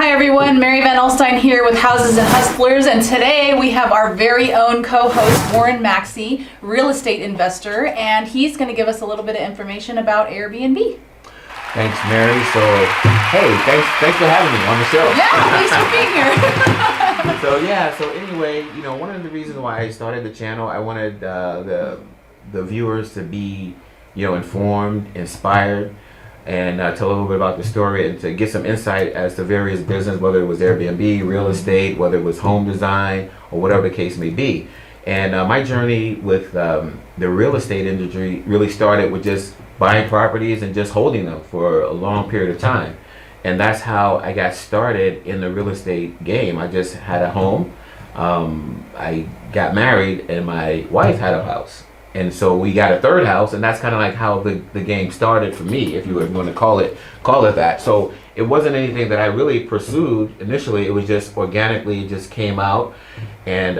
Hi everyone, Mary Van Alstyne here with Houses and Hustlers, and today we have our very own co-host Warren Maxey, real estate investor, and he's going to give us a little bit of information about Airbnb. Thanks, Mary. So, hey, thanks for having me on the show. Yeah, thanks for being here. So anyway, one of the reasons why I started the channel, I wanted the viewers to be, informed, inspired, and tell a little bit about the story and to get some insight as to various business, whether it was Airbnb, real estate, whether it was home design, or whatever the case may be. And my journey with the real estate industry really started with just buying properties and just holding them for a long period of time. And that's how I got started in the real estate game. I just had a home. I got married and my wife had a house. And so we got a third house, and that's kind of like how the game started for me, if you were going to call it that. So it wasn't anything that I really pursued initially. It was just organically, it just came out. And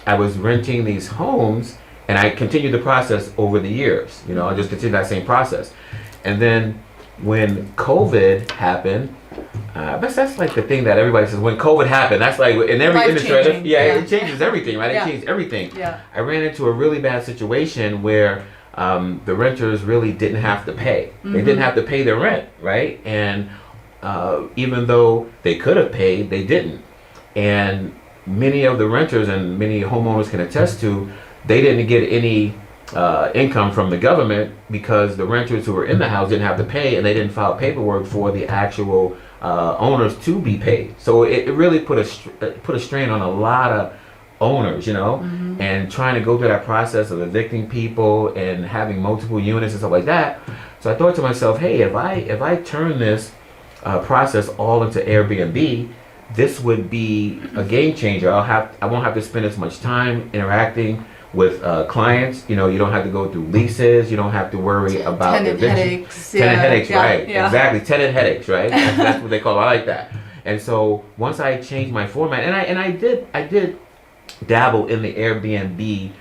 I was renting these homes, and I continued the process over the years. I just continued that same process. And then when COVID happened, that's like the thing that everybody says, when COVID happened, that's like in every industry, it changes everything, right? It changed everything. Yeah. I ran into a really bad situation where the renters really didn't have to pay. Mm-hmm. They didn't have to pay their rent, right? And even though they could have paid, they didn't. And many of the renters and many homeowners can attest to, they didn't get any income from the government because the renters who were in the house didn't have to pay, and they didn't file paperwork for the actual owners to be paid. So it really put a strain on a lot of owners, Mm-hmm. and trying to go through that process of evicting people and having multiple units and stuff like that. So I thought to myself, hey, if I turn this process all into Airbnb, this would be a game changer. I won't have to spend as much time interacting with clients. You don't have to go through leases. You don't have to worry about tenant headaches. Tenant headaches, right? Yeah. Exactly, tenant headaches, right? That's what they call it. I like that. And so once I changed my format, and I did dabble in the Airbnb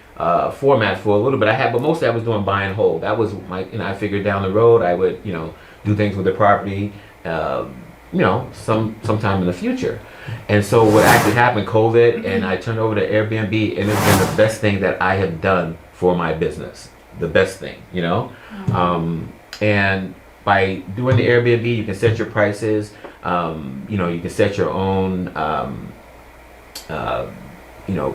format for a little bit. But mostly I was doing buy and hold. That was my, I figured down the road I would, do things with the property, sometime in the future. And so what actually happened, COVID, and I turned over to Airbnb, and it's been the best thing that I have done for my business. The best thing, Mm-hmm. And by doing the Airbnb, you can set your prices. You can set your own,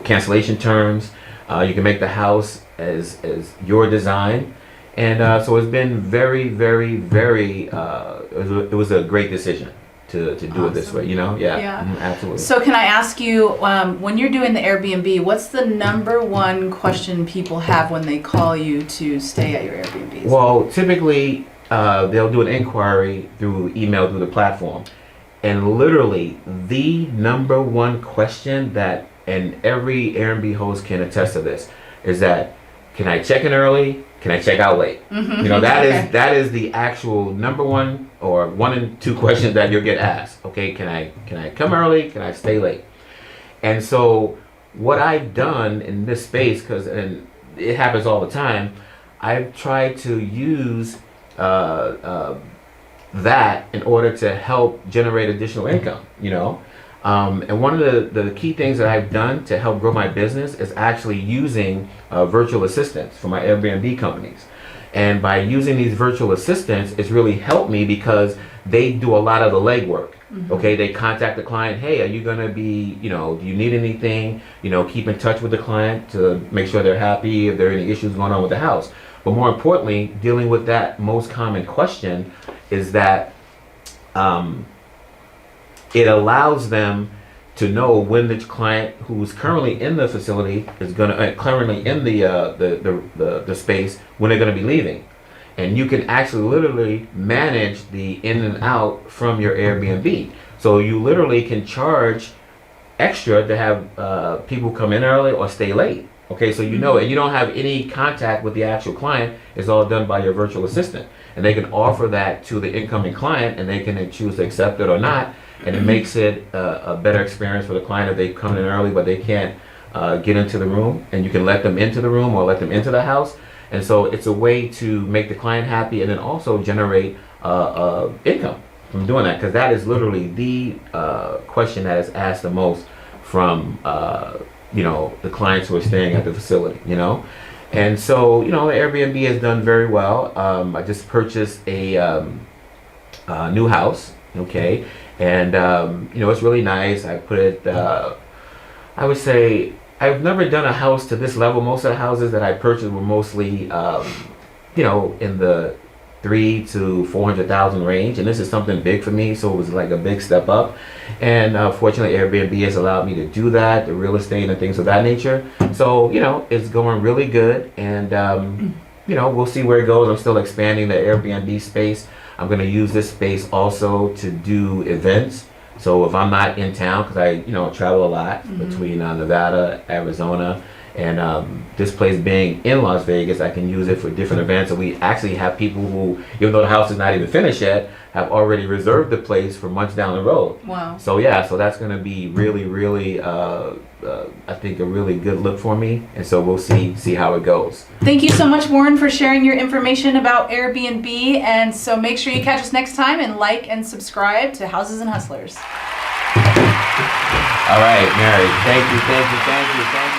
cancellation terms. You can make the house as your design. And so it's been very, very, very, it was a great decision to do it this way, Yeah. Absolutely. So can I ask you, when you're doing the Airbnb, what's the number one question people have when they call you to stay at your Airbnbs? Well, typically they'll do an inquiry through email, through the platform. And literally the number one question that, and every Airbnb host can attest to this, is that, can I check in early? Can I check out late? Mm-hmm. That is the actual number one or one and two questions that you'll get asked. Okay, can I come early? Can I stay late? And so what I've done in this space, and it happens all the time, I've tried to use that in order to help generate additional income. And one of the key things that I've done to help grow my business is actually using virtual assistants for my Airbnb companies. And by using these virtual assistants, it's really helped me because they do a lot of the legwork. Mm-hmm. Okay, they contact the client, hey, are you going to be, do you need anything? Keep in touch with the client to make sure they're happy, if there are any issues going on with the house. But more importantly, dealing with that most common question is that it allows them to know when the client who's currently in the facility is going to currently in the space, when they're going to be leaving. And you can actually literally manage the in and out from your Airbnb. So you literally can charge extra to have people come in early or stay late. Okay, so and you don't have any contact with the actual client. It's all done by your virtual assistant. And they can offer that to the incoming client, and they can choose to accept it or not. And it makes it a better experience for the client if they come in early but they can't get into the room, and you can let them into the room or let them into the house. And so it's a way to make the client happy and then also generate income. doing that, because that is literally the question that is asked the most from the clients who are staying at the facility. And so the Airbnb has done very well. I just purchased a new house, okay, and it's really nice. I put it. I would say I've never done a house to this level. Most of the houses that I purchased were mostly, in the 3 to 400,000 range, and this is something big for me, so it was like a big step up. And fortunately, Airbnb has allowed me to do that, the real estate and things of that nature. So it's going really good, and we'll see where it goes. I'm still expanding the Airbnb space. I'm going to use this space also to do events. So if I'm not in town, because I travel a lot between Nevada, Arizona, and this place being in Las Vegas, I can use it for different events. And we actually have people who, even though the house is not even finished yet, have already reserved the place for months down the road. Wow. So so that's going to be really, really, I think, a really good look for me. And so we'll see how it goes. Thank you so much, Warren, for sharing your information about Airbnb. And so make sure you catch us next time and like and subscribe to Houses and Hustlers. All right, Mary. Thank you.